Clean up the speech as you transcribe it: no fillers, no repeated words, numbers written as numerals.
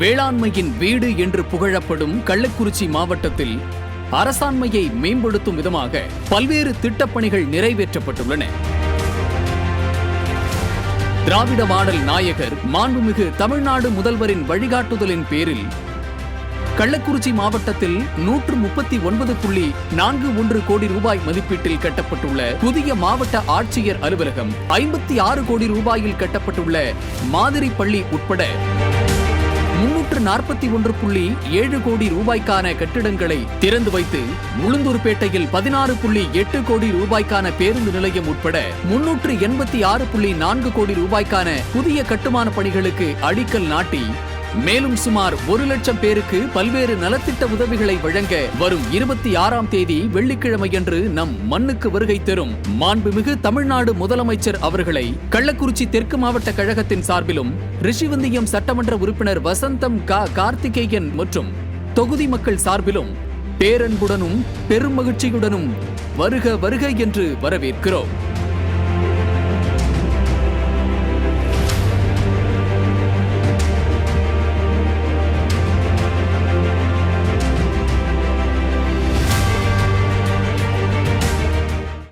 வேளாண்மையின் வீடு என்று புகழப்படும் கள்ளக்குறிச்சி மாவட்டத்தில் அரசாண்மையை மேம்படுத்தும் விதமாக பல்வேறு திட்டப்பணிகள் நிறைவேற்றப்பட்டுள்ளன. திராவிட மாடல் நாயகர் மாண்புமிகு தமிழ்நாடு முதல்வரின் வழிகாட்டுதலின் பேரில் கள்ளக்குறிச்சி மாவட்டத்தில் 139.41 கோடி ரூபாய் மதிப்பீட்டில் கட்டப்பட்டுள்ள புதிய மாவட்ட ஆட்சியர் அலுவலகம், 56 கோடி ரூபாயில் கட்டப்பட்டுள்ள மாதிரி பள்ளி உட்பட 341.7 கோடி ரூபாய்க்கான கட்டிடங்களை திறந்து வைத்து உளுந்தூர்பேட்டையில் 16.8 கோடி ரூபாய்க்கான பேருந்து நிலையம் உட்பட 386.4 கோடி ரூபாய்க்கான புதிய கட்டுமான பணிகளுக்கு அடிக்கல் நாட்டி மேலும் சுமார் 1 லட்சம் பேருக்கு பல்வேறு நலத்திட்ட உதவிகளை வழங்க வரும் 26ஆம் தேதி வெள்ளிக்கிழமையன்று நம் மண்ணுக்கு வருகை தரும் மாண்புமிகு தமிழ்நாடு முதலமைச்சர் அவர்களை கள்ளக்குறிச்சி தெற்கு மாவட்ட கழகத்தின் சார்பிலும், ரிஷிவந்தியம் சட்டமன்ற உறுப்பினர் வசந்தம் கார்த்திகேயன் மற்றும் தொகுதி மக்கள் சார்பிலும் பேரன்புடனும் பெரும் மகிழ்ச்சியுடனும் வருக வருக என்று வரவேற்கிறோம்.